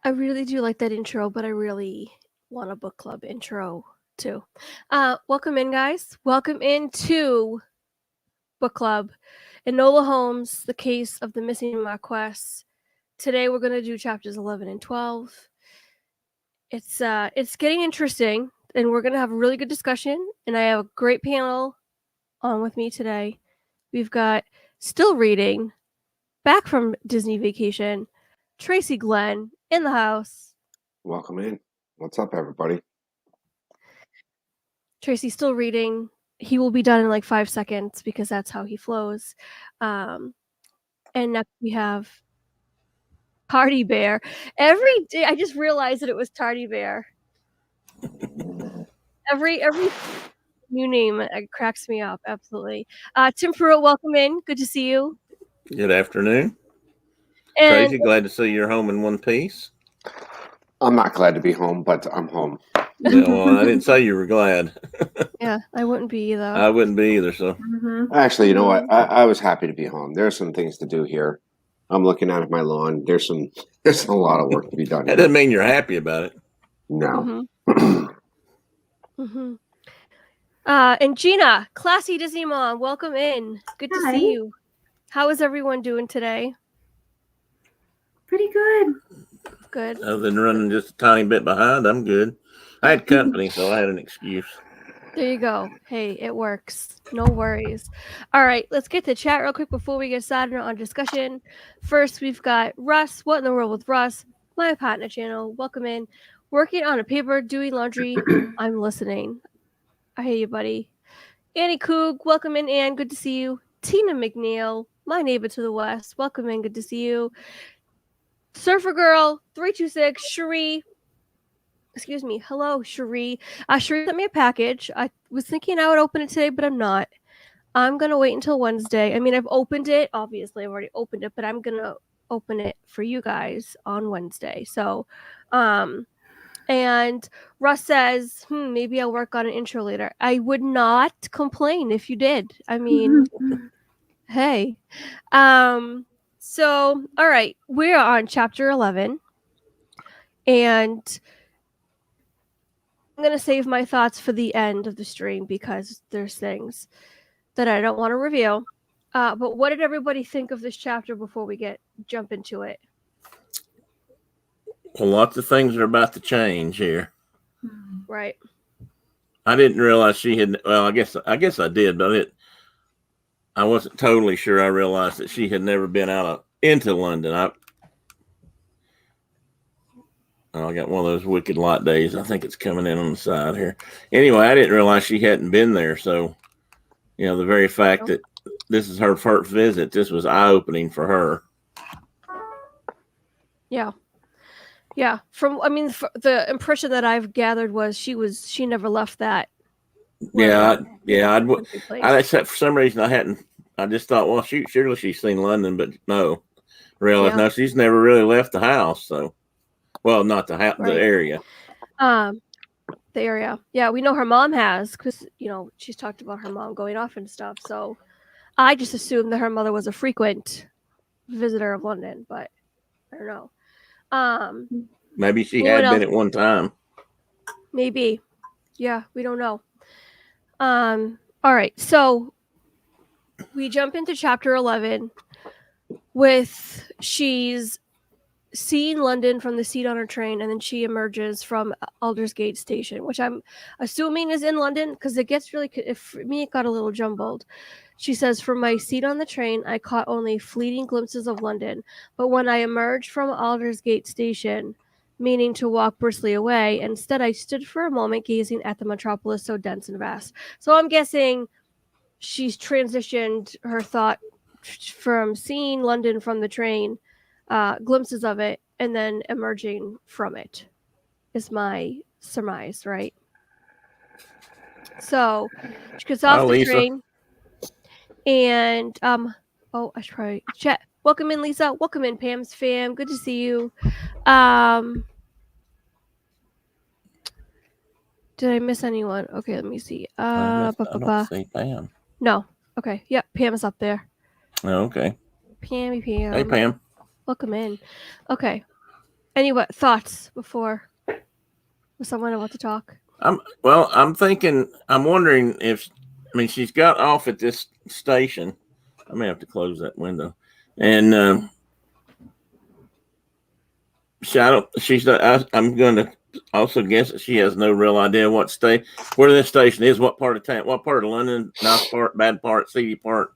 I really do like that intro, but I really want a book club intro too. Welcome in, guys. Welcome into book club. Enola Holmes, The Case of the Missing Marquess. Today we're going to do chapters 11 and 12. It's getting interesting, and we're going to have a really good discussion. And I have a great panel on with me today. We've got still reading, back from Disney vacation, Tracy Glenn in the house. Welcome in. What's up, everybody? Tracy still reading. He will be done in like 5 seconds because that's how he flows. And next we have Tardy Bear. Every day I just realized that it was Tardy Bear. Every new name cracks me up. Absolutely. Tim Pruitt, welcome in. Good to see you. Good afternoon. And Tracy, glad to see you're home in one piece. I'm not glad to be home, but I'm home. Yeah, well, I didn't say you were glad. Yeah, I wouldn't be either. I wouldn't be either. So actually, you know what? I was happy to be home. There's some things to do here. I'm looking out at my lawn. There's a lot of work to be done. That doesn't mean you're happy about it. No. And Gina, classy Disney mom, welcome in. Good to see you. How is everyone doing today? Pretty good. Good. Other than running just a tiny bit behind, I'm good. I had company, so I had an excuse. There you go. Hey, it works. No worries. All right, let's get to chat real quick before we get started on discussion. First, we've got Russ. What in the world with Russ? My partner channel. Welcome in. Working on a paper, doing laundry. I'm listening. I hear you, buddy. Annie Coog. Welcome in, Ann. Good to see you. Tina McNeil, my neighbor to the west. Welcome in. Good to see you. Surfer Girl 326. Cherie. Excuse me. Hello, Cherie. Cherie sent me a package. I was thinking I would open it today, but I'm not. I'm going to wait until Wednesday. I mean, I've opened it. Obviously, I've already opened it, but I'm going to open it for you guys on Wednesday. So, and Russ says, maybe I'll work on an intro later. I would not complain if you did. I mean, hey. So, all right. We're on chapter 11. And I'm going to save my thoughts for the end of the stream because there's things that I don't want to reveal. But what did everybody think of this chapter before we jump into it? Well, lots of things are about to change here. Right. I didn't realize she had. Well, I guess I did, but I wasn't totally sure. I realized that she had never been into London. I got one of those wicked light days. I think it's coming in on the side here. Anyway, I didn't realize she hadn't been there. So, the very fact that this is her first visit, this was eye-opening for her. Yeah. Yeah. The impression that I've gathered was she never left that. For some reason I just thought, well, surely she's seen London, but no, realized no, she's never really left the house. So. Well, not the house, the area. The area. Yeah, we know her mom has because, she's talked about her mom going off and stuff. So I just assumed that her mother was a frequent visitor of London, but I don't know. Maybe she had been at one time. Maybe. Yeah, we don't know. All right. So we jump into chapter 11 with she's seeing London from the seat on her train, and then she emerges from Aldersgate Station, which I'm assuming is in London because it gets really, for me, it got a little jumbled. She says, from my seat on the train, I caught only fleeting glimpses of London, but when I emerged from Aldersgate Station, meaning to walk briskly away, instead I stood for a moment gazing at the metropolis so dense and vast. So I'm guessing she's transitioned her thought from seeing London from the train, glimpses of it, and then emerging from it is my surmise, right? So she gets off the train, and I should probably chat. Welcome in, Lisa. Welcome in, Pam's fam. Good to see you. Did I miss anyone? Okay, let me see. I don't see Pam. No. Okay. Yep, Pam is up there. Oh, okay. Pam. Hey, Pam. Welcome in. Okay. Any thoughts before someone about to talk? I'm wondering if, she's got off at this station. I may have to close that window. And I'm going to also guess that she has no real idea where this station is, what part of town, what part of London, nice part, bad part, seedy part.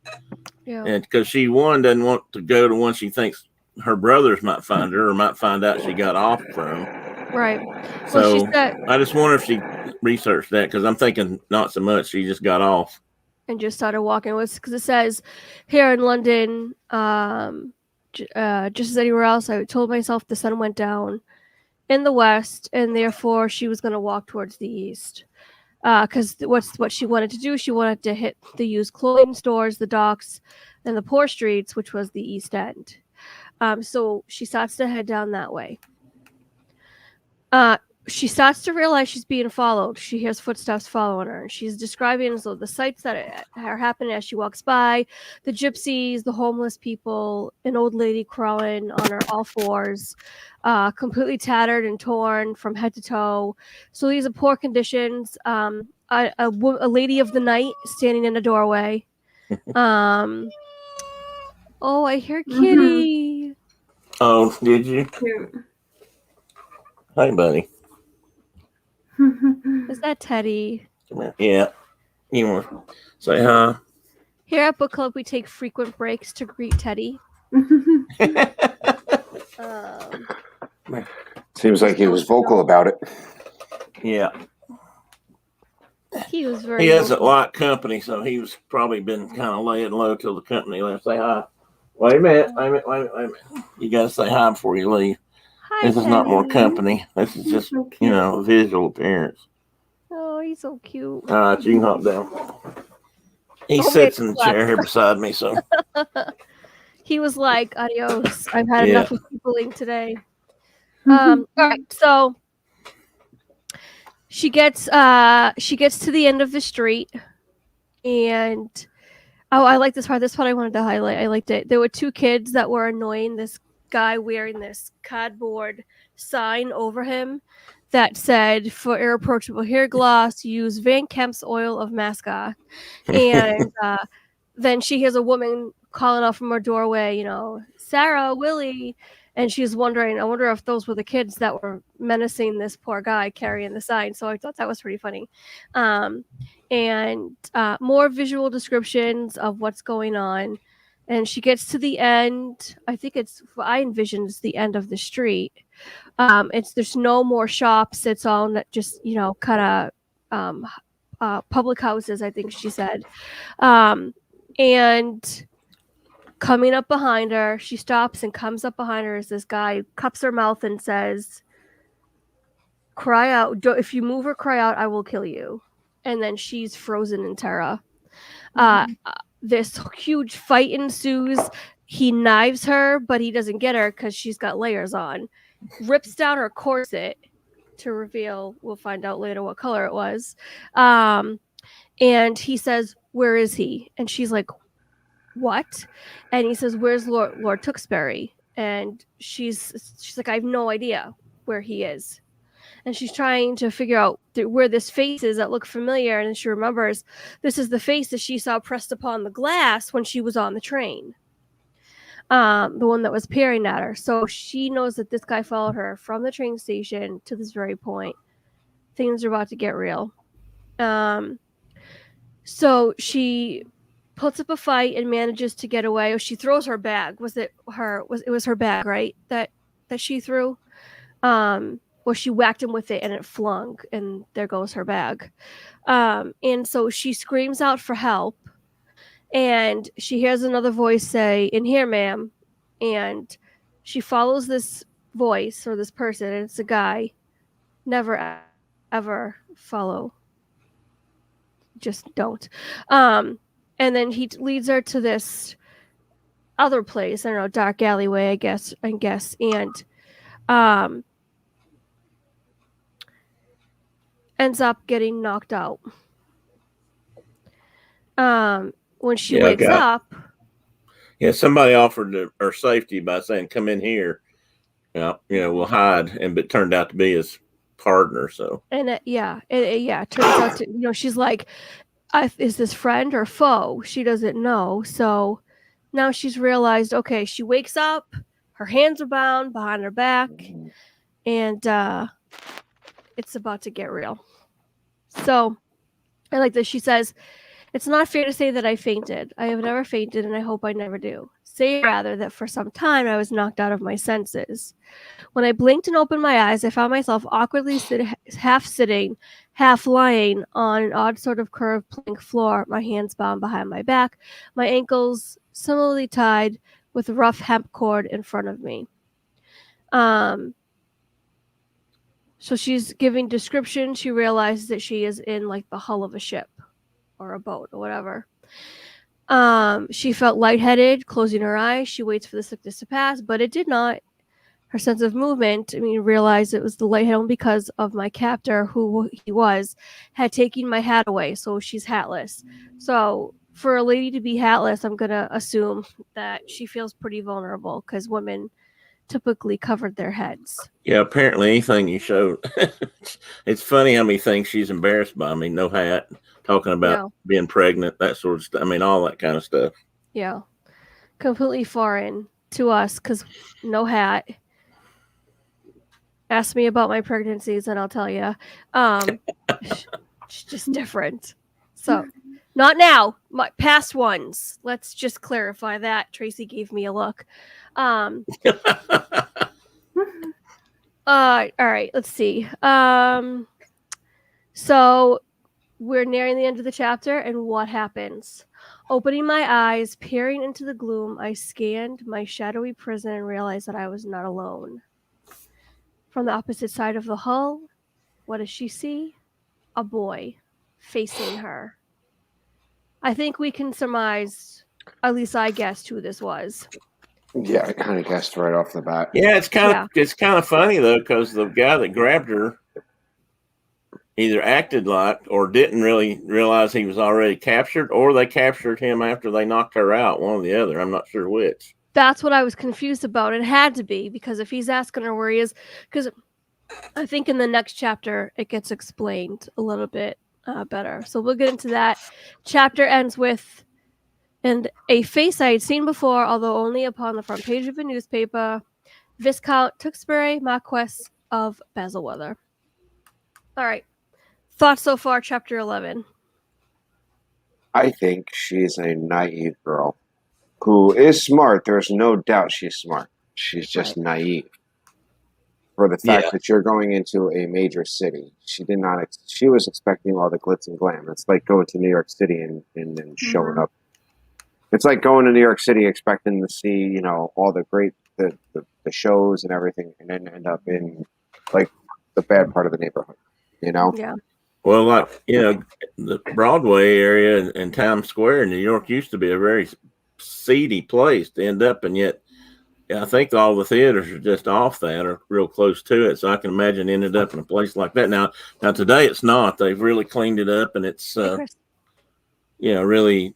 Yeah. And because she doesn't want to go to one she thinks her brothers might find her or might find out she got off from. Right. So well, she said, I just wonder if she researched that, because I'm thinking not so much. She just got off and just started walking. Because it says here in London, just as anywhere else, I told myself the sun went down in the west, and therefore she was going to walk towards the east. Because what she wanted to do, she wanted to hit the used clothing stores, the docks, and the poor streets, which was the East End. So she starts to head down that way. She starts to realize she's being followed. She hears footsteps following her, and she's describing the sights that are happening as she walks by: the gypsies, the homeless people, an old lady crawling on her all fours, completely tattered and torn from head to toe. So these are poor conditions. A lady of the night standing in a doorway. Oh, I hear Kitty. Oh, did you? Hi, buddy. Is that Teddy? Come here. Yeah. You want to say hi? Here at Book Club, we take frequent breaks to greet Teddy. Seems like he was vocal about it. Yeah. He was very. He doesn't like company, so he was probably been kind of laying low till the company left. Say hi. Wait a minute. You got to say hi before you leave. Hi, this is not more company. This is just, visual appearance. Oh, he's so cute. All right, you can hop down. He sits in the chair here beside me, so. He was like, adios. I've had enough of peopling today. All right, so she gets to the end of the street, and I like this part. This part I wanted to highlight. I liked it. There were two kids that were annoying this guy wearing this cardboard sign over him that said, "For irreproachable hair gloss, use Van Kemp's oil of mascara." And then she hears a woman calling out from her doorway, Sarah, Willie. And she's wondering, I wonder if those were the kids that were menacing this poor guy carrying the sign. So I thought that was pretty funny. And more visual descriptions of what's going on. And she gets to the end. I envision it's the end of the street. There's no more shops. It's all just, kind of public houses, I think she said. And coming up behind her, she stops and comes up behind her as this guy cups her mouth and says, "Cry out. If you move or cry out, I will kill you." And then she's frozen in terror. This huge fight ensues. He knives her, but he doesn't get her because she's got layers on. Rips down her corset to reveal, we'll find out later what color it was. And he says, "Where is he?" And she's like, "What?" And he says, "Where's Lord Tewkesbury?" And she's like, "I have no idea where he is." And she's trying to figure out where this face is that look familiar. And she remembers this is the face that she saw pressed upon the glass when she was on the train. The one that was peering at her. So she knows that this guy followed her from the train station to this very point. Things are about to get real. So she puts up a fight and manages to get away. Or she throws her bag. It was her bag, right? That she threw. Well, she whacked him with it and it flung, and there goes her bag. And so she screams out for help, and she hears another voice say, "In here, ma'am." And she follows this voice or this person, and it's a guy. Never, ever follow. Just don't. And then he leads her to this other place, I don't know, dark alleyway, I guess, and ends up getting knocked out. When she wakes up, somebody offered her safety by saying, "Come in here," Yeah, will hide, but it turned out to be his partner. So, and it turns out to, she's like, is this friend or foe? She doesn't know. So now she's realized, okay, she wakes up, her hands are bound behind her back, and it's about to get real. So I like this. She says, "It's not fair to say that I fainted. I have never fainted, and I hope I never do. Say rather that for some time I was knocked out of my senses. When I blinked and opened my eyes, I found myself awkwardly half sitting, half lying on an odd sort of curved plank floor, my hands bound behind my back, my ankles similarly tied with a rough hemp cord in front of me." So she's giving description. She realizes that she is in like the hull of a ship or a boat or whatever. She felt lightheaded, closing her eyes. She waits for the sickness to pass, but it did not. Her sense of movement, realized it was the lightheaded because of my captor, who he was, had taken my hat away, so she's hatless. So for a lady to be hatless, I'm going to assume that she feels pretty vulnerable because women typically covered their heads. yeah, apparently anything you show, it's funny how many things she's embarrassed by. No hat, talking about being pregnant, that sort of stuff. All that kind of stuff. Yeah. Completely foreign to us because no hat. Ask me about my pregnancies and I'll tell you. It's just different. So, not now. My past ones. Let's just clarify that. Tracy gave me a look. All right. Let's see. So we're nearing the end of the chapter, and what happens? Opening my eyes, peering into the gloom, I scanned my shadowy prison and realized that I was not alone. From the opposite side of the hull, what does she see? A boy facing her. I think we can surmise, at least I guessed who this was. Yeah, I kind of guessed right off the bat. Yeah, it's kind of funny though, because the guy that grabbed her either acted like or didn't really realize he was already captured, or they captured him after they knocked her out. One or the other. I'm not sure which. That's what I was confused about. It had to be, because if he's asking her where he is, because I think in the next chapter it gets explained a little bit better. So we'll get into that. Chapter ends with, and a face I had seen before, although only upon the front page of a newspaper, Viscount Tewkesbury, Marquess of Basilweather. All right. Thoughts so far, chapter 11? I think she's a naive girl who is smart. There's no doubt she's smart. She's just naive. For the fact that you're going into a major city, she did not. She was expecting all the glitz and glam. It's like going to New York City and then showing up. It's like going to New York City expecting to see, all the great the shows and everything, and then end up in like the bad part of the neighborhood. Yeah. Well, the Broadway area and Times Square in New York used to be a very seedy place to end up, and yet I think all the theaters are just off that or real close to it. So I can imagine ended up in a place like that. Now today it's not. They've really cleaned it up, and it's really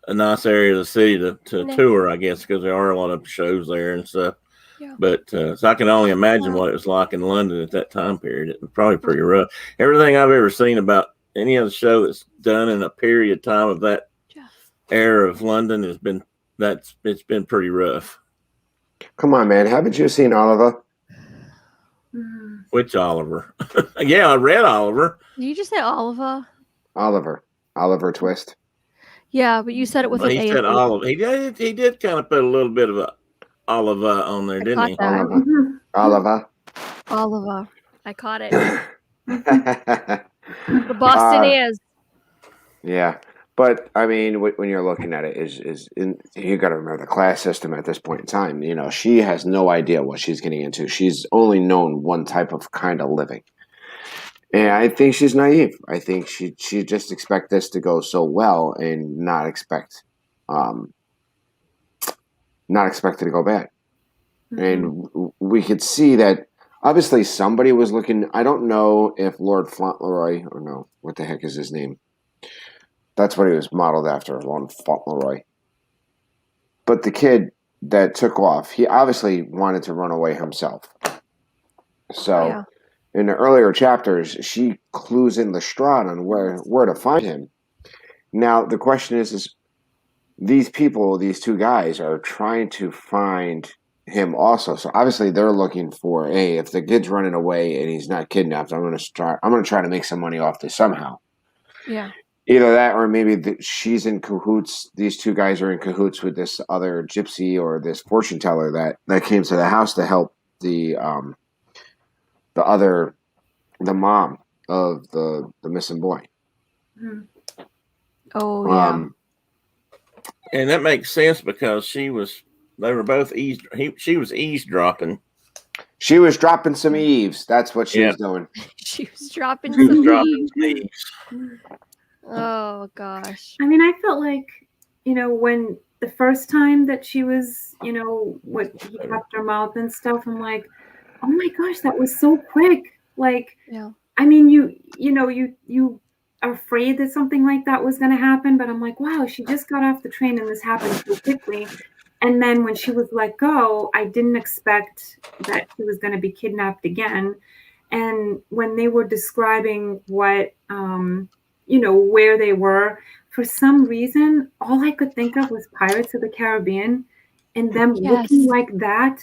a nice area of the city to tour, I guess, because there are a lot of shows there and stuff. Yeah. But so I can only imagine what it was like in London at that time period. It was probably pretty rough. Everything I've ever seen about any other show that's done in a period of time of that era of London it's been pretty rough. Come on, man. Haven't you seen Oliver? Which Oliver? Yeah, I read Oliver. Did you just say Oliver? Oliver Twist. Yeah, but you said it with an A. He said Oliver. He did kind of put a little bit of a Oliver on there, didn't he? Oliver. I caught it. The Boston ears. Yeah. But when you're looking at it, you got to remember the class system at this point in time. She has no idea what she's getting into. She's only known one type of kind of living, and I think she's naive. I think she just expect this to go so well and not expect it to go bad. And we could see that obviously somebody was looking. I don't know if Lord Fauntleroy or no, what the heck is his name? That's what he was modeled after, Lord Fauntleroy. But the kid that took off, he obviously wanted to run away himself. So in the earlier chapters, she clues in Lestrade on where to find him. Now the question is these people, these two guys, are trying to find him also. So obviously they're looking for, hey, if the kid's running away and he's not kidnapped, I'm gonna try to make some money off this somehow. Yeah. Either that, or maybe she's in cahoots. These two guys are in cahoots with this other gypsy or this fortune teller that came to the house to help the mom of the missing boy. Oh yeah. And that makes sense because they were both she was eavesdropping. She was dropping some eaves. That's what she was doing. She was dropping some eaves. Oh gosh. I mean, I felt like, when the first time that she was, what he tapped her mouth and stuff, I'm like, oh my gosh, that was so quick. Like, yeah. I mean, you are afraid that something like that was going to happen, but I'm like, wow, she just got off the train and this happened so quickly. And then when she was let go, I didn't expect that she was going to be kidnapped again. And when they were describing what, where they were, for some reason, all I could think of was Pirates of the Caribbean and them looking like that.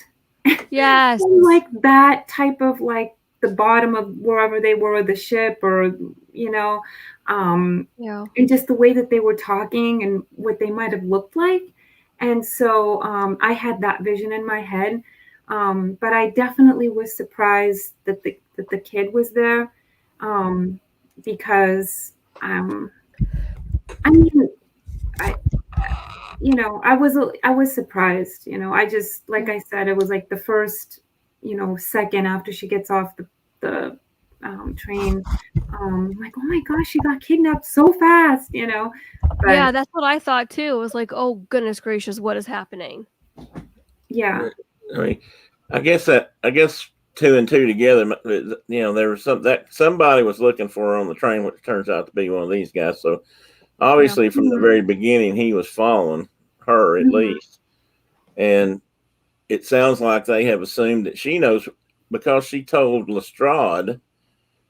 Yes. Like that type of like the bottom of wherever they were, the ship, or, and just the way that they were talking and what they might have looked like. And so I had that vision in my head. But I definitely was surprised that the kid was there, because I mean, I was surprised. I just, like I said, it was like the first, second after she gets off the train. Like, oh my gosh, she got kidnapped so fast, But, yeah, that's what I thought too. It was like, oh goodness gracious, what is happening? Yeah. I mean, I guess two and two together, there was somebody was looking for her on the train, which turns out to be one of these guys. So obviously from the very beginning, he was following her at least. And it sounds like they have assumed that she knows because she told Lestrade,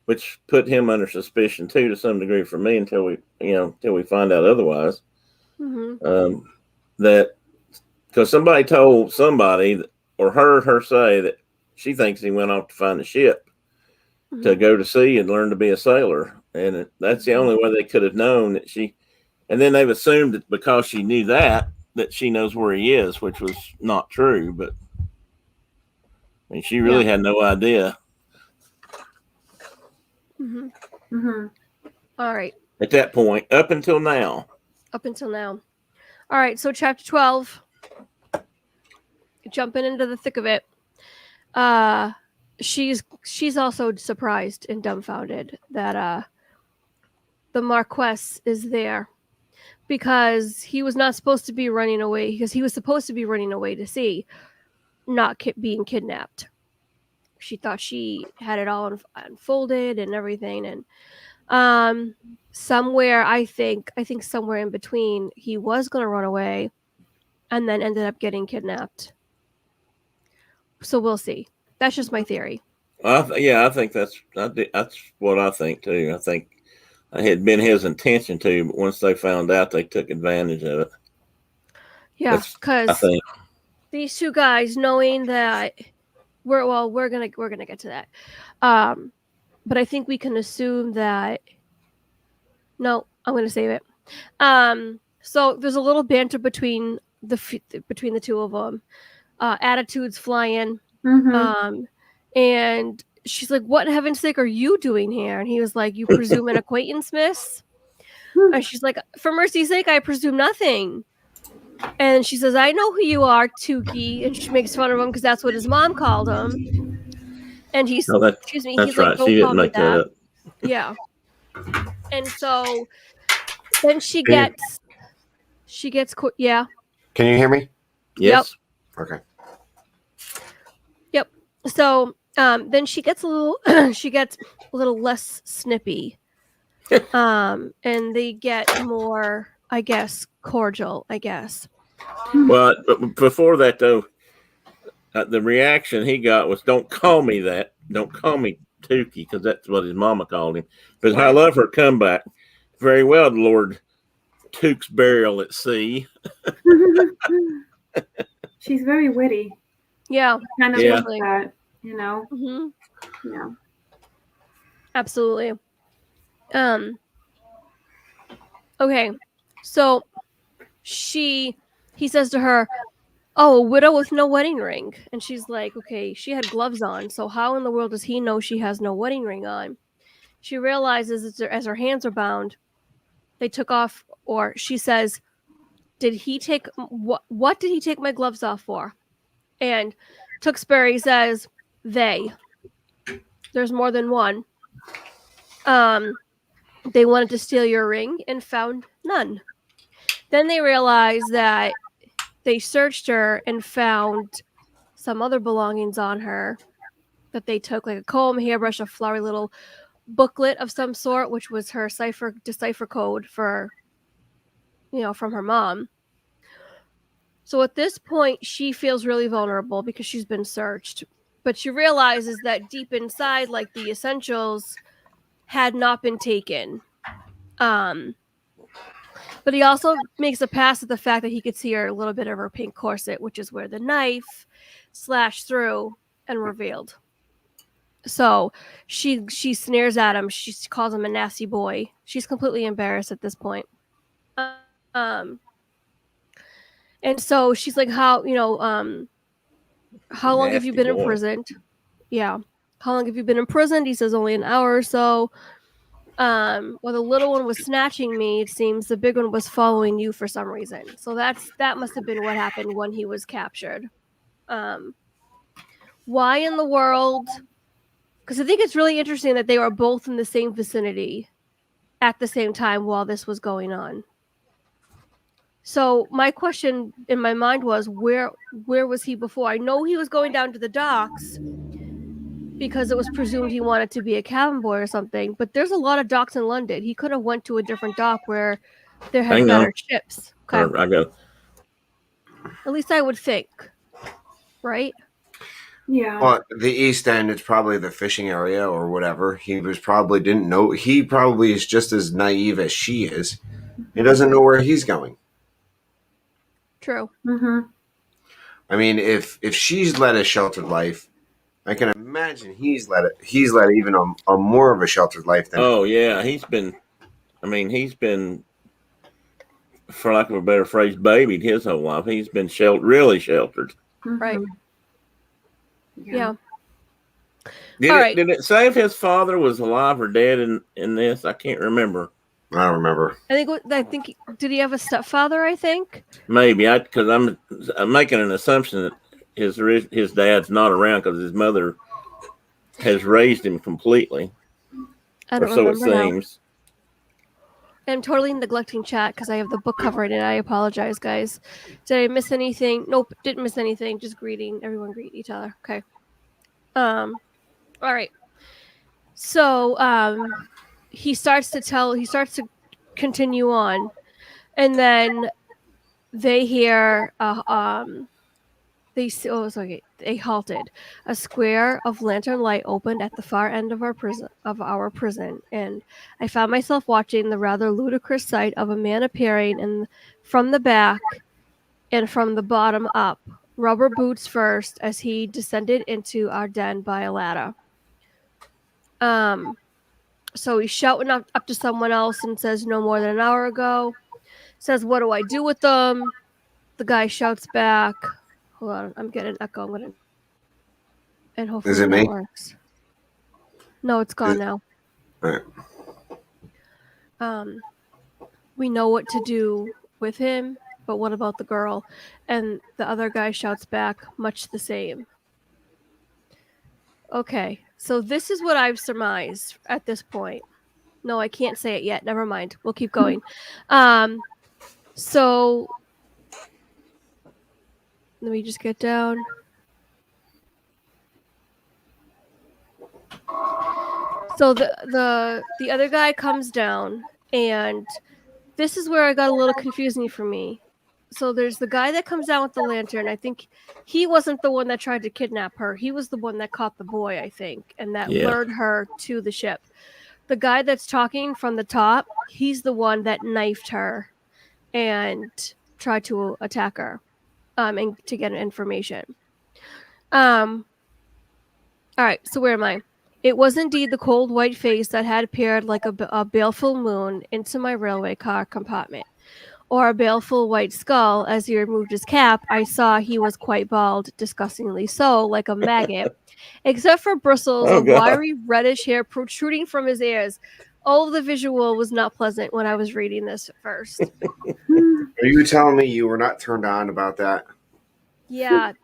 which put him under suspicion too, to some degree for me until we find out otherwise. That because somebody told somebody or heard her say that she thinks he went off to find a ship to go to sea and learn to be a sailor. And that's the only way they could have known that and then they've assumed that because she knew that she knows where he is, which was not true. But I mean, she really had no idea. All right. At that point, up until now. All right. So chapter 12, jumping into the thick of it. She's also surprised and dumbfounded that the Marquess is there, because he was not supposed to be running away, because he was supposed to be running away to sea, not being kidnapped. She thought she had it all unfolded and everything, and somewhere I think somewhere in between, he was going to run away and then ended up getting kidnapped. So we'll see. That's just my theory. I think that's what I think too. I think it had been his intention to, but once they found out, they took advantage of it. Yeah, because these two guys, knowing that we're gonna get to that, but I think we can assume that. No, I'm gonna save it. So there's a little banter between the two of them, attitudes flying, and she's like, "What in heaven's sake are you doing here?" And he was like, "You presume an acquaintance, miss?" And she's like, "For mercy's sake, I presume nothing." And she says, "I know who you are, Tukey." And she makes fun of him because that's what his mom called him. And he's, excuse me, he's like, "Don't call me that." Yeah. And so then she gets, yeah. Can you hear me? Yes. Yep. Okay. Yep. So then she gets a little less snippy. And they get more, I guess, cordial, I guess. Well, before that though, the reaction he got was, "Don't call me that." Don't call me Tukey, because that's what his mama called him. But I Right. love her comeback. Very well, Lord Tuke's burial at sea. She's very witty. Yeah. Kind of Yeah. like that, you know. Hmm. Yeah. Absolutely. Okay. So he says to her, "Oh, a widow with no wedding ring." And she's like, "Okay, she had gloves on, so how in the world does he know she has no wedding ring on?" She realizes as her hands are bound, they took off, or she says, "Did he take what did he take my gloves off for?" And Tewksbury says, "They. There's more than one. They wanted to steal your ring and found none." Then they realized that they searched her and found some other belongings on her that they took, like a comb, hairbrush, a flowery little booklet of some sort, which was her decipher code for, from her mom. So at this point, she feels really vulnerable because she's been searched. But she realizes that deep inside, like, the essentials had not been taken. But he also makes a pass at the fact that he could see a little bit of her pink corset, which is where the knife slashed through and revealed. So she sneers at him. She calls him a nasty boy. She's completely embarrassed at this point. And so she's like, how long have you Nasty been boy. imprisoned? Yeah. How long have you been imprisoned? He says only an hour or so. Well, the little one was snatching me. It seems the big one was following you for some reason. So that must have been what happened when he was captured. Why in the world? Because I think it's really interesting that they were both in the same vicinity at the same time while this was going on. So my question in my mind was, where was he before? I know he was going down to the docks because it was presumed he wanted to be a cabin boy or something, but there's a lot of docks in London. He could have went to a different dock where there had Hang better on. ships. Okay. I got. At least I would think, right? Yeah. Well, the East End, it's probably the fishing area or whatever. He didn't know. He probably is just as naive as she is. He doesn't know where he's going. True. Mm-hmm. I mean, if she's led a sheltered life, I can imagine he's led even a more of a sheltered life than. Oh yeah, he's been, for lack of a better phrase, babied his whole life. He's been really sheltered. Mm-hmm. Right. Yeah. Did it say if his father was alive or dead in this? I can't remember. I don't remember. I think did he have a stepfather? I think Maybe because I'm making an assumption that his dad's not around because his mother has raised him completely. I don't or so it remember now. seems. I'm totally neglecting chat because I have the book covered and I apologize, guys. Did I miss anything? Nope, didn't miss anything. Just everyone greet each other. Okay. All right. So he starts to continue on, and then they hear they halted. A square of lantern light opened at the far end of our prison, and I found myself watching the rather ludicrous sight of a man appearing from the back and from the bottom up, rubber boots first, as he descended into our den by a ladder. So he's shouting up to someone else and says, "No more than an hour ago." Says, "What do I do with them?" The guy shouts back. Hold on, I'm getting an echo. And hopefully Is it that me? works. No, it's gone now. All right. We know what to do with him, but what about the girl? And the other guy shouts back, much the same. Okay, so this is what I've surmised at this point. No, I can't say it yet. Never mind. We'll keep going. So let me just get down. So the other guy comes down, and this is where I got a little confusing for me. So there's the guy that comes down with the lantern. I think he wasn't the one that tried to kidnap her. He was the one that caught the boy, I think, and that lured her to the ship. The guy that's talking from the top, he's the one that knifed her and tried to attack her, and to get information. All right, so where am I? It was indeed the cold white face that had peered like a baleful moon into my railway car compartment, or a baleful white skull. As he removed his cap, I saw he was quite bald, disgustingly so, like a maggot, except for bristles of wiry reddish hair protruding from his ears. Oh, the visual was not pleasant when I was reading this at first. Are you telling me you were not turned on about that? Yeah,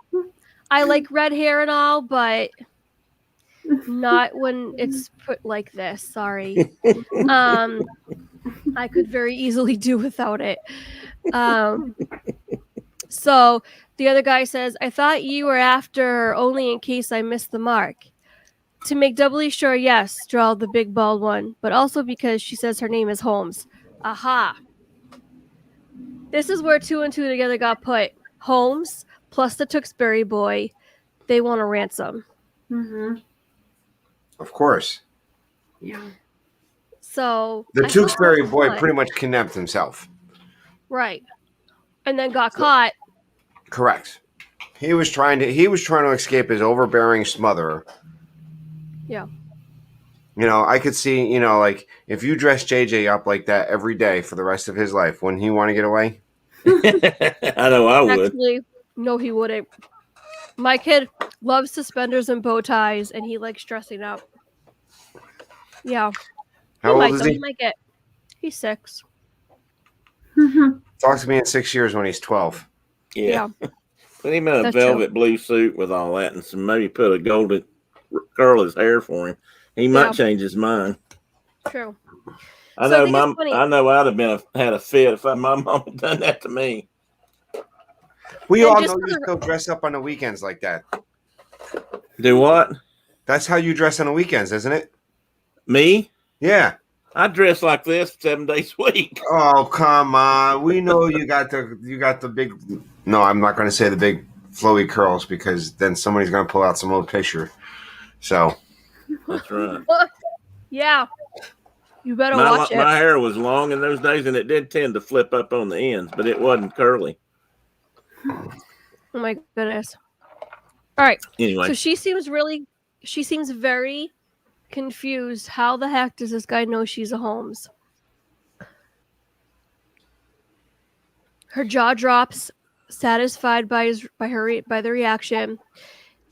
I like red hair and all, but not when it's put like this. Sorry. I could very easily do without it. So the other guy says, I thought you were after her only in case I missed the mark. To make doubly sure, yes, drawled the big bald one, but also because she says her name is Holmes. Aha. This is where 2 and 2 together got put. Holmes plus the Tewksbury boy. They want a ransom. Mm-hmm. Of course. Yeah. So the Tewksbury boy pretty much kidnapped himself. Right. And then got caught. Correct. He was trying to escape his overbearing smotherer. Yeah. You know, I could see, like if you dress JJ up like that every day for the rest of his life, wouldn't he want to get away? I know I would. Actually, no, he wouldn't. My kid loves suspenders and bow ties, and he likes dressing up. Yeah. How old is he? He might get. He's 6. Talk to me in 6 years when he's 12. Yeah. Put him in a velvet blue suit with all that, and maybe put a golden curl his hair for him. He might change his mind. True. I know I'd have had a fit if my mom had done that to me. We all know you still dress up on the weekends like that. Do what? That's how you dress on the weekends, isn't it? Me? Yeah. I dress like this 7 days a week. Oh, come on. We know you got the big. No, I'm not going to say the big flowy curls because then somebody's going to pull out some old picture. So. That's right. Yeah. You better watch it. My hair was long in those days, and it did tend to flip up on the ends, but it wasn't curly. Oh my goodness. All right. Anyway. So she seems very confused. How the heck does this guy know she's a Holmes? Her jaw drops, satisfied by the reaction.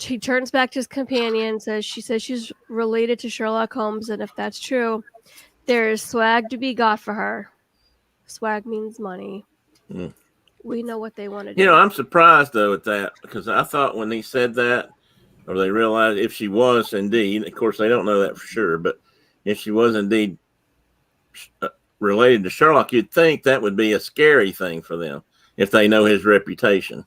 She turns back to his companion, she says she's related to Sherlock Holmes, and if that's true, there is swag to be got for her. Swag means money. Mm. We know what they want to do. I'm surprised, though, at that, because I thought when he said that, or they realized if she was indeed, of course, they don't know that for sure, but if she was indeed related to Sherlock, you'd think that would be a scary thing for them if they know his reputation.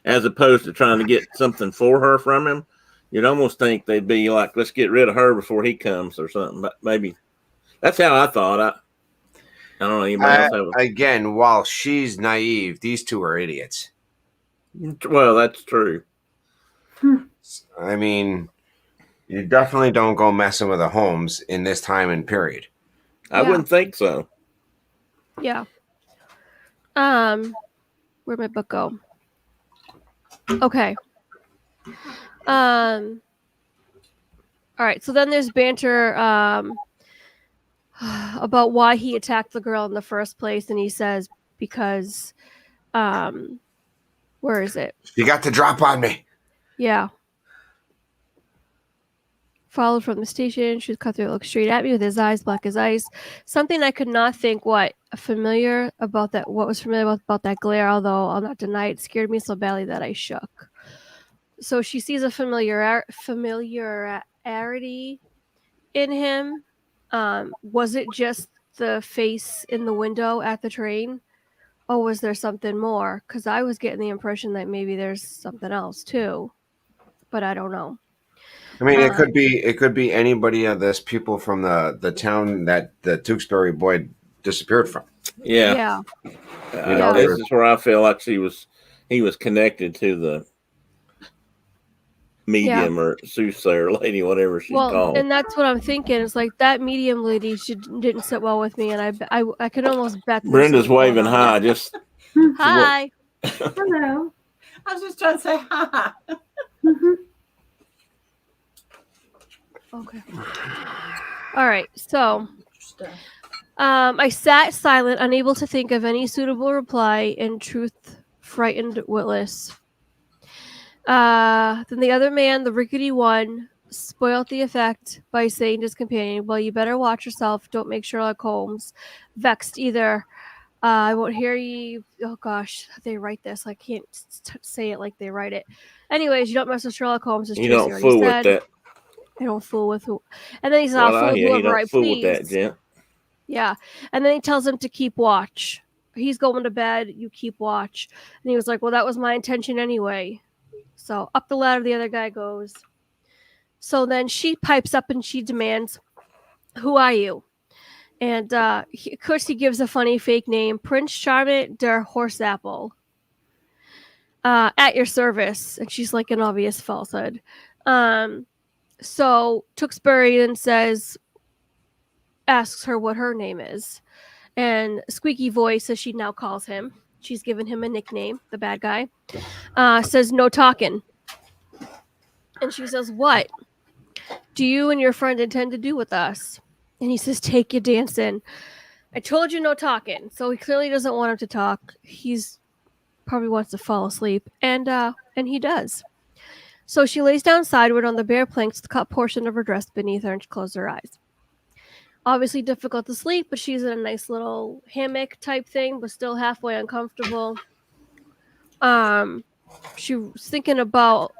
As opposed to trying to get something for her from him, you'd almost think they'd be like, let's get rid of her before he comes or something. But maybe that's how I thought. I don't know. Anybody else again, while she's naive, these two are idiots. Well, that's true. I mean, you definitely don't go messing with a Holmes in this time and period. I wouldn't think so. Yeah. Where'd my book go? Okay. All right. So then there's banter about why he attacked the girl in the first place, and he says because where is it? You got the drop on me. Yeah. Followed from the station. She was cut through, looked straight at me with his eyes black as ice. Something I could not think what was familiar about that glare, although I'll not deny it, scared me so badly that I shook. So she sees a familiarity in him. Was it just the face in the window at the train? Or was there something more? Because I was getting the impression that maybe there's something else too. But I don't know. I mean, it could be anybody of this people from the town that the Tewksbury boy disappeared from. Yeah. Yeah. This is where I feel like he was connected to the medium or soothsayer lady, whatever she's called. And that's what I'm thinking. It's like that medium lady, she didn't sit well with me, and I could almost bet. Brenda's waving hi. Just hi. Hello. I was just trying to say hi. Okay. All right. So, I sat silent, unable to think of any suitable reply. In truth, frightened, witless. Then the other man, the rickety one, spoilt the effect by saying to his companion, "Well, you better watch yourself. Don't make Sherlock Holmes vexed either. I won't hear you." Oh gosh, they write this. I can't say it like they write it. Anyways, you don't mess with Sherlock Holmes. As you Tracy don't fool with that. I don't fool with who. And then he says, "I'll fool with whoever I fool please." with that, gent. Yeah. And then he tells him to keep watch. He's going to bed. You keep watch. And he was like, "Well, that was my intention anyway." So up the ladder, the other guy goes. So then she pipes up and she demands, "Who are you?" And of course, he gives a funny fake name, Prince Charmant der Horseapple. At your service. And she's like an obvious falsehood. So Tewksbury then asks her what her name is. And Squeaky Voice, as she now calls him, she's given him a nickname, the bad guy, says, "No talking." And she says, "What do you and your friend intend to do with us?" And he says, "Take your dancing. I told you no talking." So he clearly doesn't want him to talk. He's probably wants to fall asleep. And he does. So she lays down sideward on the bare planks, the cut portion of her dress beneath her, and she closes her eyes. Obviously difficult to sleep, but she's in a nice little hammock type thing, but still halfway uncomfortable. She was thinking about,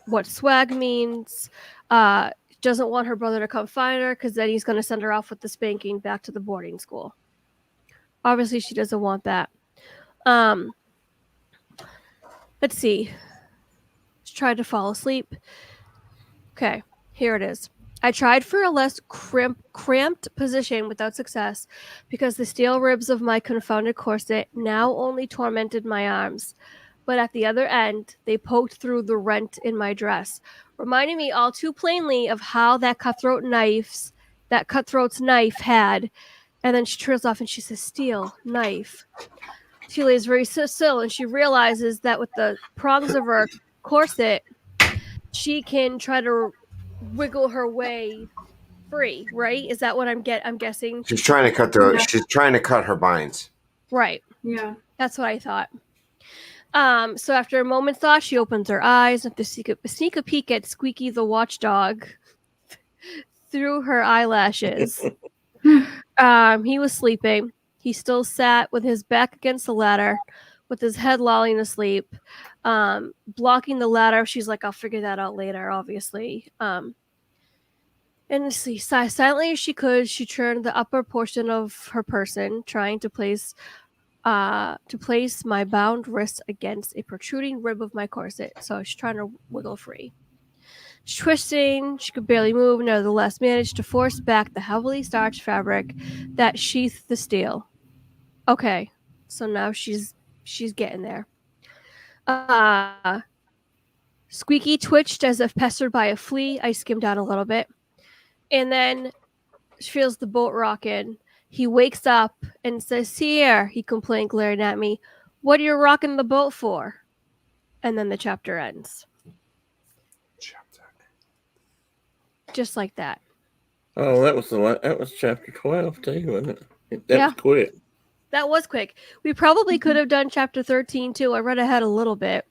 what swag means. Doesn't want her brother to come find her because then he's going to send her off with the spanking back to the boarding school. Obviously, she doesn't want that. Let's see. She tried to fall asleep. Okay, here it is. I tried for a less cramped position without success because the steel ribs of my confounded corset now only tormented my arms. But at the other end, they poked through the rent in my dress, reminding me all too plainly of how that cutthroat's knife had. And then she trails off and she says, "Steel, knife." She lays very still and she realizes that with the prongs of her corset, she can try to wiggle her way free, right? Is that what I'm guessing? She's trying to cut her binds. Right. Yeah. That's what I thought. So after a moment's thought, she opens her eyes and to sneak a peek at Squeaky the watchdog through her eyelashes. He was sleeping. He still sat with his back against the ladder, with his head lolling asleep, blocking the ladder. She's like, "I'll figure that out later," obviously. And silently as she could, she turned the upper portion of her person, trying to place my bound wrist against a protruding rib of my corset. So she's trying to wiggle free. She's twisting, she could barely move, nevertheless managed to force back the heavily starched fabric that sheathed the steel. Okay, so now she's getting there. Squeaky twitched as if pestered by a flea. I skimmed down a little bit. And then she feels the boat rocking. He wakes up and says, "Here," he complained, glaring at me. "What are you rocking the boat for?" And then the chapter ends. Just like that. Oh, that was chapter 12 too, wasn't it? That was quick. That was quick. We probably could have done chapter 13 too. I read ahead a little bit,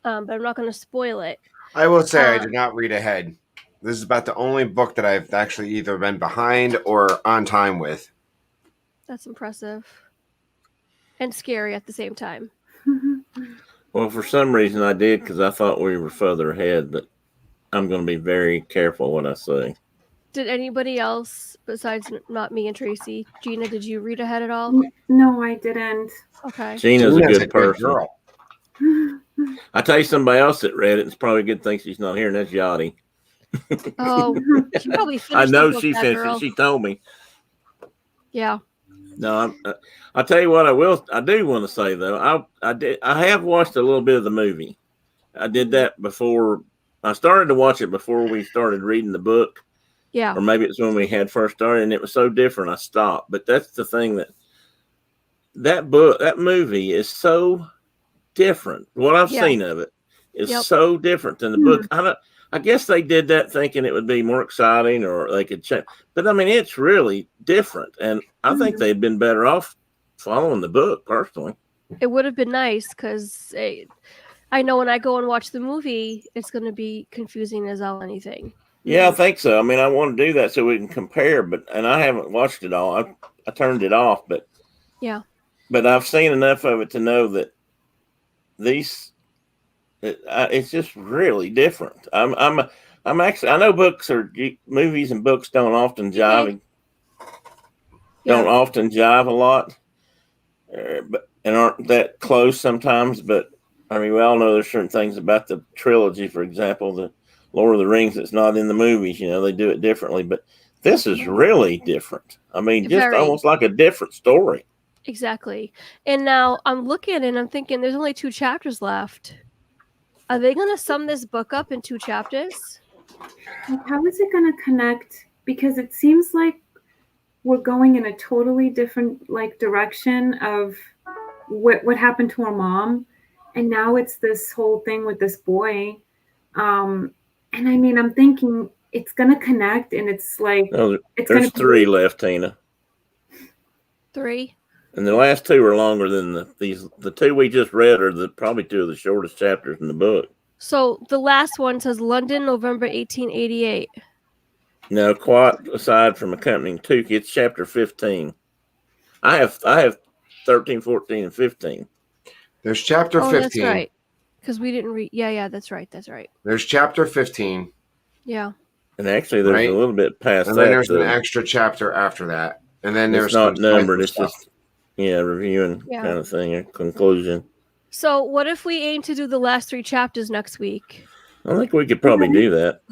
but I'm not going to spoil it. I will say I did not read ahead. This is about the only book that I've actually either been behind or on time with. That's impressive. And scary at the same time. Well, for some reason I did because I thought we were further ahead, but I'm going to be very careful what I say. Did anybody else, besides not me and Tracy, Gina, did you read ahead at all? No, I didn't. Okay. Gina's a good person. Girl. I tell you somebody else that read it. It's probably a good thing she's not here, and that's Yachty. Oh, she probably finished. I know she finished it. She told me. Yeah. No, I'll tell you what I do want to say though. I have watched a little bit of the movie. I did that before. I started to watch it before we started reading the book, Yeah. or maybe it's when we had first started, and it was so different. I stopped. But that's the thing that movie is so different. What I've Yeah. seen of it is Yep. so different than the book. I guess they did that thinking it would be more exciting or they could change. But I mean, it's really different. And I think they'd been better off following the book, personally. It would have been nice because I know when I go and watch the movie, it's going to be confusing as all anything. Yeah, I think so. I mean, I want to do that so we can compare, and I haven't watched it all. I turned it off, but yeah. But I've seen enough of it to know that it's just really different. I'm actually, I know movies and books don't often jive, don't often jive a lot, and aren't that close sometimes. But I mean, we all know there's certain things about the trilogy, for example, the Lord of the Rings that's not in the movies. You know, they do it differently, but this is really different. I mean, just almost like a different story. Exactly. And now I'm looking and I'm thinking there's only 2 chapters left. Are they going to sum this book up in 2 chapters? Like, how is it going to connect? Because it seems like we're going in a totally different direction of what happened to her mom, and now it's this whole thing with this boy. And I mean, I'm thinking it's going to connect, and it's like there's 3 left, Tina. 3. And the last 2 are longer than the 2 we just read are probably 2 of the shortest chapters in the book. So the last one says London, November 1888. No, quite aside from accompanying Tukey, it's chapter 15. I have 13, 14, and 15. There's chapter 15. That's right. Because we didn't read. Yeah, that's right. There's chapter 15. Yeah. And actually, there's a little bit past that. And then there's an extra chapter after that. And then there's not numbered. It's just reviewing kind of thing, a conclusion. So what if we aim to do the last 3 chapters next week? I think we could probably do that.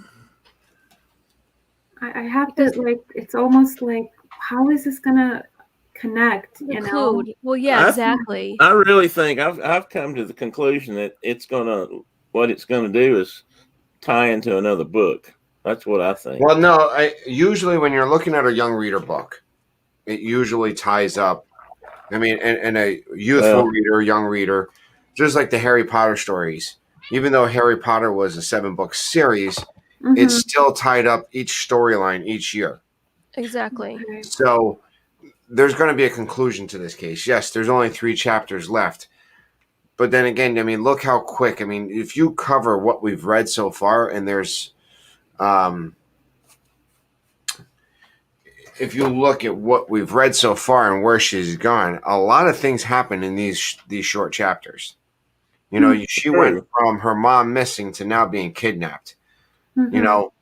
I have to it's almost like, how is this gonna connect? Include. You know? Well, yeah, exactly. I really think I've come to the conclusion that what it's gonna do is tie into another book. That's what I think. Well, no, usually when you're looking at a young reader book, it usually ties up. I mean, and a youthful reader, young reader, just like the Harry Potter stories. Even though Harry Potter was a 7-book series, it's still tied up each storyline each year. Exactly. So there's going to be a conclusion to this case. Yes, there's only 3 chapters left. But then again, I mean, look how quick. I mean, if you cover what we've read so far, and there's if you look at what we've read so far and where she's gone, a lot of things happen in these short chapters. You know, she went from her mom missing to now being kidnapped. You know,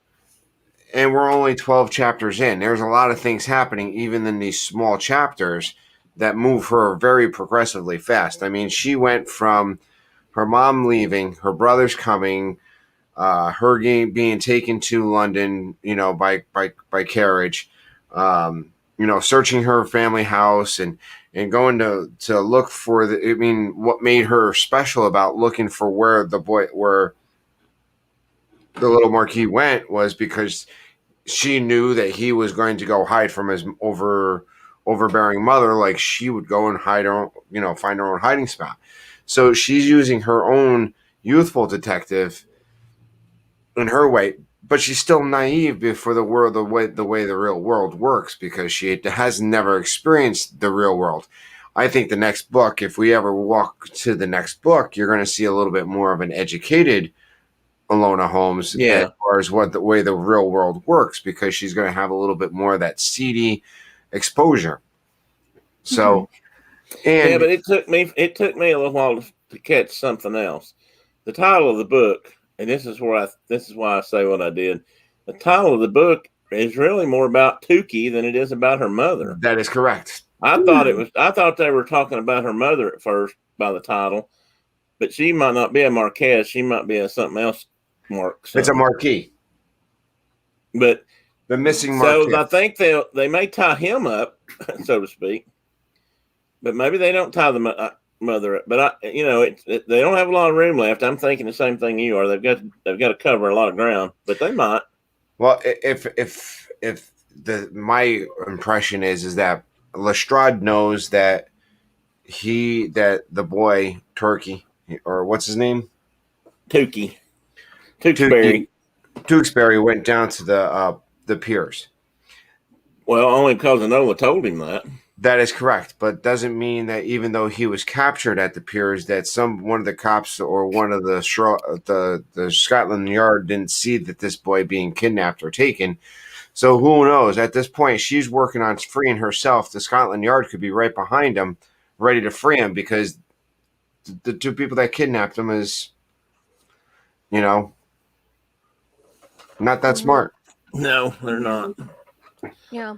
and we're only 12 chapters in. There's a lot of things happening even in these small chapters that move her very progressively fast. I mean, she went from her mom leaving, her brother's coming, her being taken to London, you know, by carriage, you know, searching her family house and going to look for what made her special about looking for where the little Marquis went was because she knew that he was going to go hide from his overbearing mother, like she would go and find her own hiding spot. So she's using her own youthful detective in her way, but she's still naive before the way the real world works, because she has never experienced the real world. I think the next book, if we ever walk to the next book, you're going to see a little bit more of an educated Enola Holmes as far as the way the real world works, because she's going to have a little bit more of that seedy exposure. So, but it took me a little while to catch something else. The title of the book, and this is why I say what I did. The title of the book is really more about Tukey than it is about her mother. That is correct. I thought they were talking about her mother at first by the title, but she might not be a Marquess. She might be a something else. It's a Marquis, but the missing Marquis. So I think they may tie him up, so to speak. But maybe they don't tie the mother up. But they don't have a lot of room left. I'm thinking the same thing you are. They've got to cover a lot of ground, but they might. Well, if my impression is that Lestrade knows that the boy Turkey, or what's his name, Tewksbury. Tewksbury went down to the piers. Well, only because Enola told him that. That is correct, but doesn't mean that even though he was captured at the piers, that one of the cops or one of the Scotland Yard didn't see that this boy being kidnapped or taken. So who knows? At this point, she's working on freeing herself. The Scotland Yard could be right behind him, ready to free him, because the two people that kidnapped him is, not that smart. No, they're not. Yeah.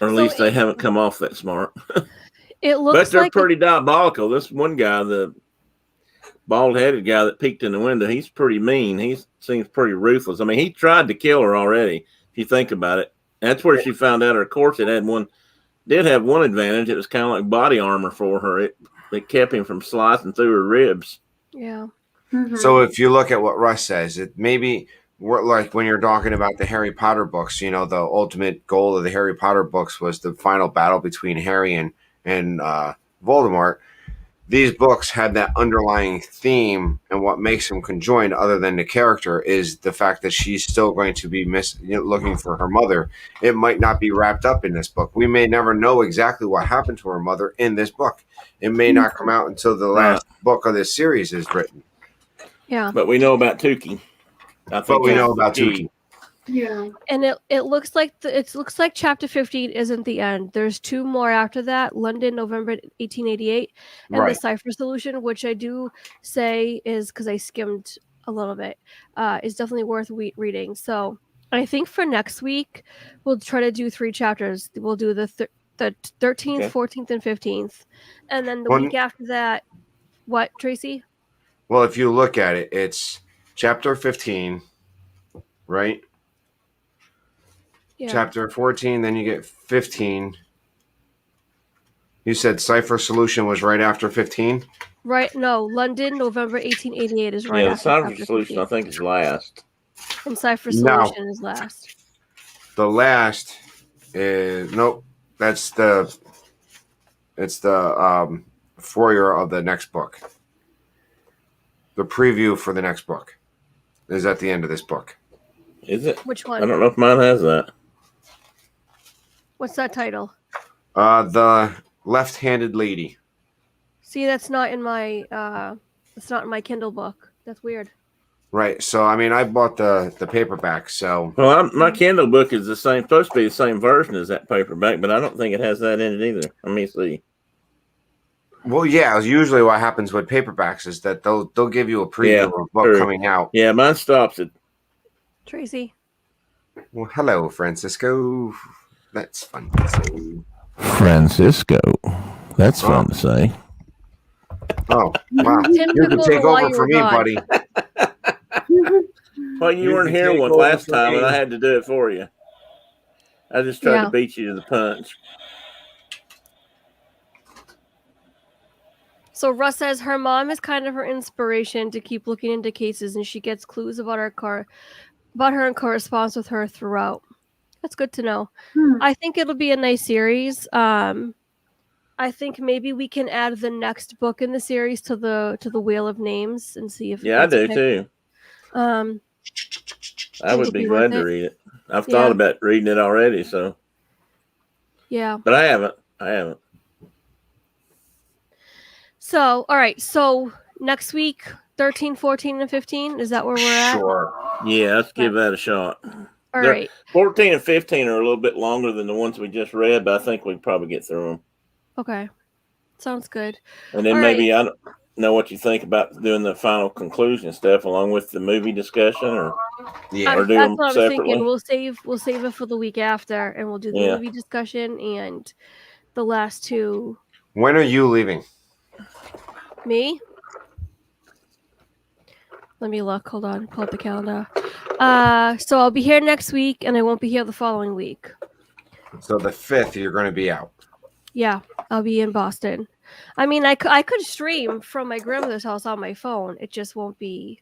Or at least they haven't come off that smart. It looks but they're like pretty diabolical. This one guy, the bald-headed guy that peeked in the window, he's pretty mean. He seems pretty ruthless. I mean, he tried to kill her already, if you think about it. That's where she found out her corset did have one advantage. It was kind of like body armor for her. It kept him from slicing through her ribs. Yeah. Mm-hmm. So if you look at what Russ says, it maybe like when you're talking about the Harry Potter books, the ultimate goal of the Harry Potter books was the final battle between Harry and Voldemort. These books had that underlying theme, and what makes them conjoined, other than the character, is the fact that she's still going to be looking for her mother. It might not be wrapped up in this book. We may never know exactly what happened to her mother in this book. It may not come out until the last book of this series is written. Yeah. But we know about Tukey. But we know about Tukey. Yeah. And it looks like chapter 15 isn't the end. There's two more after that, London, November 1888, and Right. the Cipher Solution, which I do say is, because I skimmed a little bit, is definitely worth reading. So I think for next week, we'll try to do 3 chapters. We'll do the 13th, Okay. 14th, and 15th. And then the One- week after that, what, Tracy? Well, if you look at it, it's chapter 15, right? Yeah. Chapter 14, then you get 15. You said Cipher Solution was right after 15? Right, no, London, November 1888 is right Yeah, the after Cipher chapter Solution, 15. I think, is last. And Cipher No. Solution is last. The last is nope. It's the foyer of the next book. The preview for the next book is at the end of this book. Is it? Which I one? don't know if mine has that. What's that title? The left-handed lady. See, that's not in my Kindle book. That's weird. Right. So I mean, I bought the paperback. So Well, my Kindle book is supposed to be the same version as that paperback, but I don't think it has that in it either. Let me see. well, yeah. Usually, what happens with paperbacks is that they'll give you a preview of a book true. coming out. Yeah, mine stops at. Tracy. Well, hello, Francisco. That's fun to say. Francisco. That's fun to say. Oh, wow. Tim You took can over take while over you for were me, gone. buddy. Well, you You weren't can here take one over last for time, and me. I had to do it for you. I just tried Yeah. to beat you to the punch. So Russ says her mom is kind of her inspiration to keep looking into cases, and she gets clues about her and corresponds with her throughout. That's good to know. I think it'll be a nice series. I think maybe we can add the next book in the series to the Wheel of Names and see if Yeah, I do picked. too. I I think would it'll be be glad worth to it. read it. I've Yeah. thought about reading it already, so Yeah. but I haven't. So, all right. So next week, 13, 14, and 15. Is that where we're at? Sure. Yeah, let's give that a shot. All They're- right. 14 and 15 are a little bit longer than the ones we just read, but I think we can probably get through them. Okay. Sounds good. And then All maybe I don't know what you think about doing the final conclusion stuff along with the movie discussion, or Yeah. Or do That's them what I was separately. thinking. We'll save it for the week after, and we'll do the Yeah. movie discussion and the last two. When are you leaving? Me? Let me look. Hold on. Pull up the calendar. So I'll be here next week, and I won't be here the following week. So the 5th, you're going to be out. Yeah, I'll be in Boston. I mean, I could stream from my grandmother's house on my phone. It just won't be.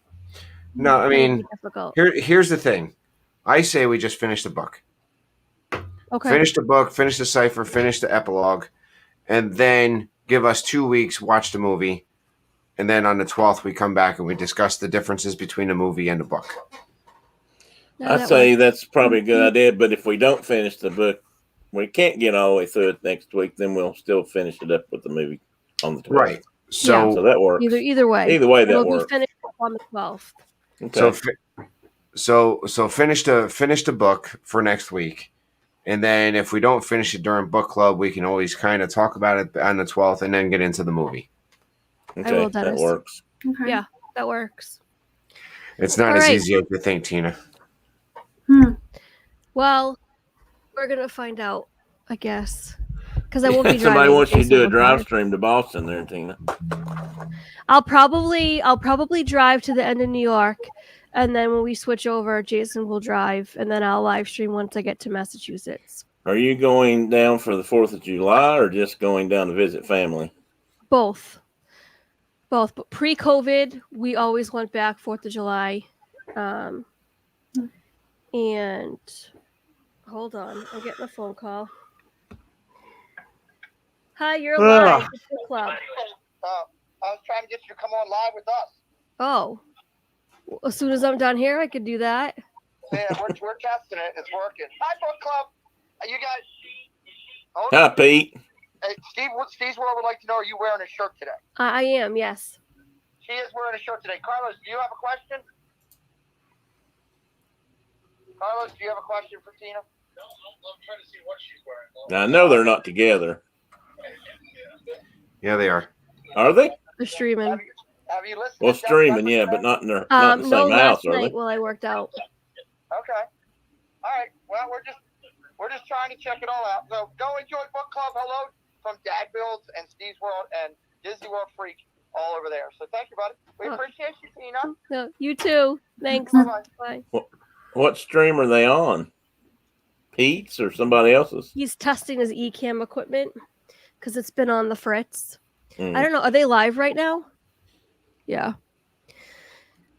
No, I It'll be mean, difficult. here's the thing. I say we just finish the book. Okay. Finish the book, finish the cipher, finish the epilogue, and then give us 2 weeks, watch the movie, and then on the 12th we come back and we discuss the differences between the movie and the book. No, I that say works. that's probably a good idea, but if we don't finish the book, we can't get all the way through it next week, then we'll still finish it up with the movie on the 12th. Right. So, So that works. Either way. Either way, that It'll works. be finished on the 12th. Okay. so finish the book for next week. And then if we don't finish it during book club, we can always kind of talk about it on the 12th and then get into the movie. Okay, will, that Dennis. works. Okay. Yeah, that works. It's not All as right. easy as you think, Tina. Well, we're gonna find out, I guess, because I won't be driving. Somebody wants you to Jason do a will drive drive. stream to Boston there, Tina. I'll probably drive to the end of New York, and then when we switch over, Jason will drive, and then I'll live stream once I get to Massachusetts. Are you going down for the 4th of July or just going down to visit family? Both. But pre-COVID, we always went back 4th of July. And hold on, I'm getting a phone call. Hi, you're live. It's the club. I was trying to get you to come on live with us. Oh. Well, as soon as I'm done here, I could do that. Yeah, we're testing it. It's working. Hi, book club. You guys. Oh, Hi, Pete. hey, Steve's World would like to know: are you wearing a shirt today? I am, yes. She is wearing a shirt today. Carlos, do you have a question? Carlos, do you have a question for Tina? No, I'm trying to see what she's wearing. Now, I know they're not together. Yeah, they are. Are they? They're streaming. Have you listened? Well, to Death streaming, Records yeah, today? but not in the No, same house, last are night they? while I worked out. Okay. All right. Well, we're just trying to check it all out. So go enjoy book club. Hello from Dad Builds and Steve's World and Disney World Freak all over there. So thank you, buddy. We appreciate you, Tina. No, you too. Thanks. Bye-bye. Bye. What stream are they on? Pete's or somebody else's? He's testing his eCam equipment because it's been on the fritz. Mm. I don't know. Are they live right now? Yeah.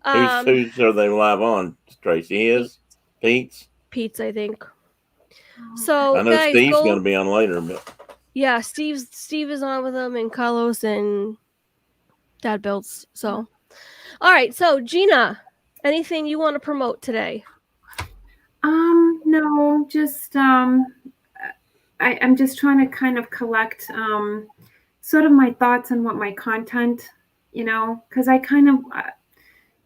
Whose are they live on, Tracy? His? Pete's? Pete's, I think. So I know guys, Steve's going to be on later, but yeah, Steve is on with them, and Carlos and Dad Builds. So, all right. So Gina, anything you want to promote today? No, just I'm just trying to kind of collect sort of my thoughts on what my content, because I kind of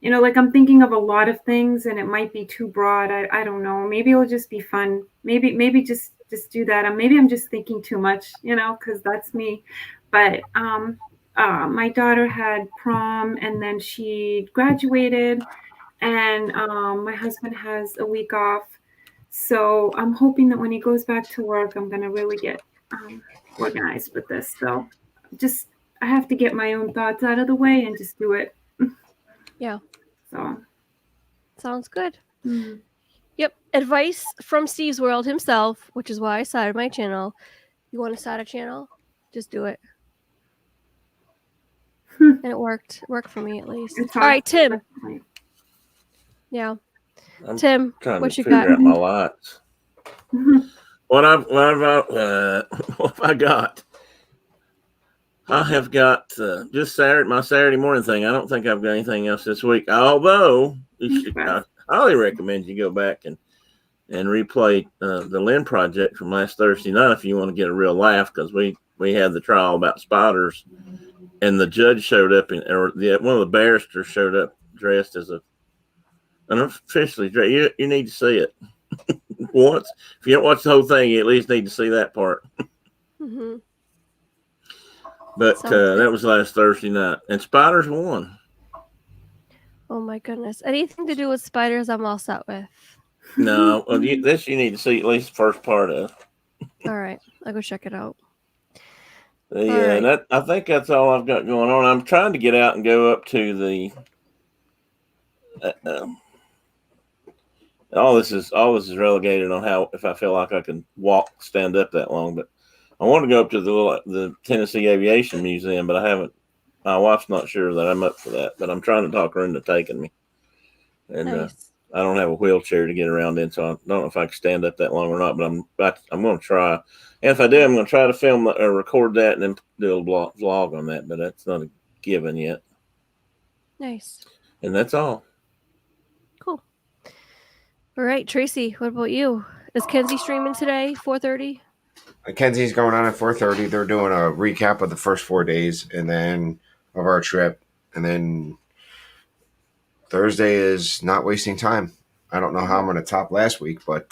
like I'm thinking of a lot of things and it might be too broad. I don't know. Maybe it'll just be fun. Maybe just do that. And maybe I'm just thinking too much, because that's me. But my daughter had prom and then she graduated, and my husband has a week off. So I'm hoping that when he goes back to work, I'm going to really get organized with this. So I have to get my own thoughts out of the way and just do it. Yeah. So sounds good. Mm-hmm. Yep. Advice from Steve's World himself, which is why I started my channel. You want to start a channel? Just do it. And it worked. It worked for me at least. All right, Tim. Yeah. I'm Tim, trying what to you figure got? out my lights. What have I got? I have got just my Saturday morning thing. I don't think I've got anything else this week. Although I highly recommend you go back and replay the Lynn project from last Thursday night if you want to get a real laugh, because we had the trial about spiders, and the judge showed up one of the barristers showed up dressed as unofficially dressed. You need to see it once. If you don't watch the whole thing, you at least need to see that part. Mm-hmm. But that was last Thursday night, and spiders won. Oh my goodness! Anything to do with spiders, I'm all set with. No, well, this you need to see at least the first part of. All right, I'll go check it out. Yeah, right. I think that's all I've got going on. I'm trying to get out and go up to the. All this is relegated on if I feel like I can stand up that long, but I want to go up to the Tennessee Aviation Museum, but I haven't. My wife's not sure that I'm up for that, but I'm trying to talk her into taking me. And Nice. I don't have a wheelchair to get around in, so I don't know if I can stand up that long or not. But I'm going to try. And if I do, I'm going to try to film or record that and then do a vlog on that. But that's not a given yet. Nice. And that's all. Cool. All right, Tracy, what about you? Is Kenzie streaming today, 4:30? Kenzie's going on at 4:30. They're doing a recap of the first 4 days and then of our trip. And then Thursday is not wasting time. I don't know how I'm going to top last week, but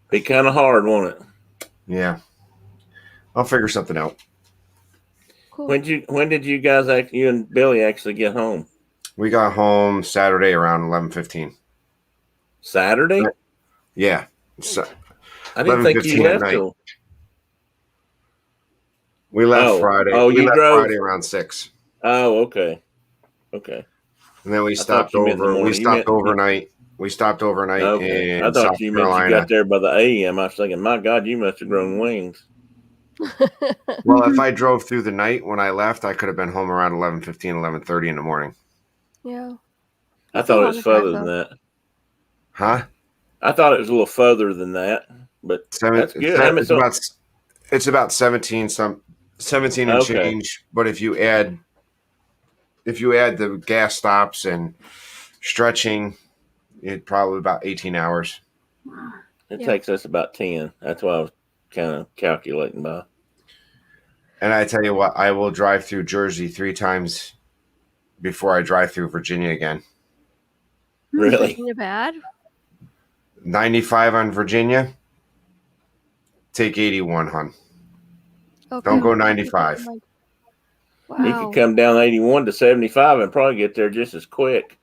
Be kind of hard, won't it? yeah, I'll figure something out. Cool. When did you guys you and Billy actually get home? We got home Saturday around 11:15. Saturday? Yeah. So, I didn't think you 11:15 at left night. till. We left Friday. Oh, we you left drove Friday around 6. Oh, okay. Okay. And then we I thought stopped you meant the over. We morning. You stopped meant- overnight. We stopped overnight Okay. I in thought South you meant you Carolina. got there by the AM. I was thinking, my God, you must have grown wings. Well, if I drove through the night when I left, I could have been home around 11:15, 11:30 in the morning. Yeah. I That's a thought it long was further drive, than that. Huh? I thought it was a little further than that, but that's good. I mean, It's about 17 and Okay. change. But if you add the gas stops and stretching, it probably about 18 hours. it Yeah. takes us about 10. That's what I was kind of calculating by. And I tell you what, I will drive through Jersey 3 times before I drive through Virginia again. Really? Virginia bad? 95 on Virginia. Take 81, hon. Okay. Don't go 95. Wow. He could come down 81 to 75 and probably get there just as quick.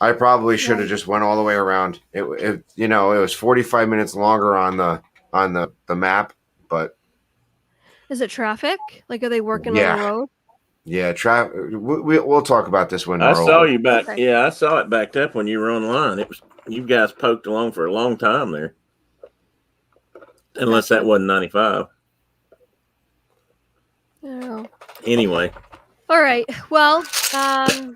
I probably should have just went all the way around. It was 45 minutes longer on the map, but Is it traffic? Like, are they working Yeah. on the road? yeah, we'll talk about this when I we're saw over. you back. Okay. Yeah, I saw it backed up when you were online. It was you guys poked along for a long time there. Unless that wasn't 95. Yeah. Anyway, All right. Well, I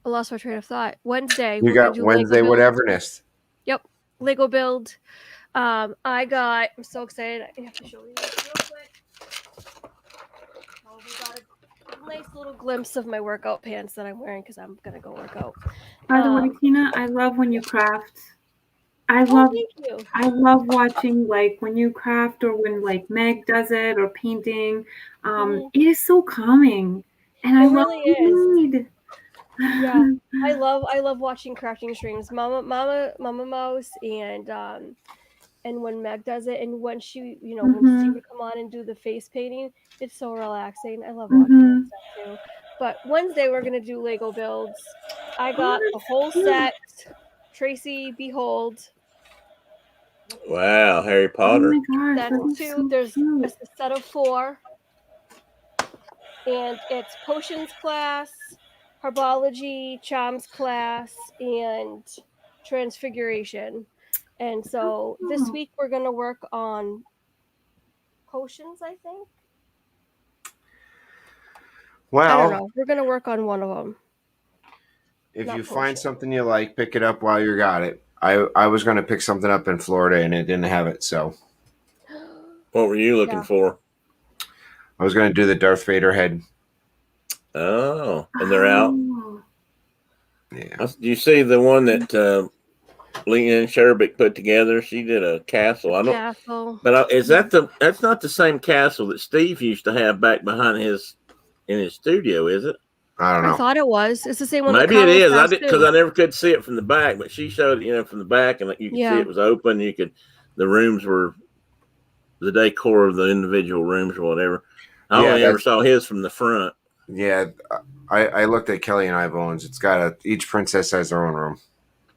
lost my train of thought. Wednesday. You we're gonna got do Wednesday Lego build. whateverness. Yep. Lego build. I'm so excited. I have to show you this real quick. Oh, we got a nice little glimpse of my workout pants that I'm wearing because I'm gonna go work out. By the way, Tina, I love when you craft. I Oh, love thank you. I love watching like when you craft or when like Meg does it or painting. It is so calming, and I It love really to is. read. Yeah, I love watching crafting streams. Mama Mouse and when Meg does it and when she when Steve would come on and do the face painting, it's so relaxing. I love watching that stuff too. But Wednesday we're gonna do Lego builds. I got the whole set. Tracy, behold. wow, Harry Oh Potter. my gosh, That's that is 2. so There's cute. a set of 4. And it's potions class, herbology, charms class, and transfiguration. And so this week we're going to work on potions, I think. I don't Well, know. We're going to work on one of them. if Not you find potion. something you like, pick it up while you got it. I was going to pick something up in Florida and it didn't have it, so What were you looking Yeah. for? I was going to do the Darth Vader head. Oh, and they're out. Oh. Yeah. Do you see the one that Leanne Sherbick put together? She did a castle. I don't. Castle. But is that's not the same castle that Steve used to have back behind in his studio, is it? I don't know. I thought it was. It's the same one. Maybe that it Carlos is. I has, did because too. I never could see it from the back, but she showed it, from the back, and you could see Yeah. it was open. The rooms were the decor of the individual rooms or whatever. I only ever saw his from the front. Yeah, I looked at Kelly and Ivone's. It's got each princess has their own room.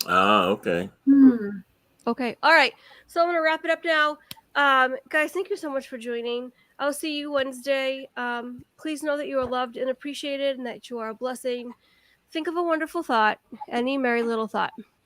Ah, okay. Okay. All right. So I'm going to wrap it up now. Guys, thank you so much for joining. I'll see you Wednesday. Please know that you are loved and appreciated and that you are a blessing. Think of a wonderful thought, any merry little thought.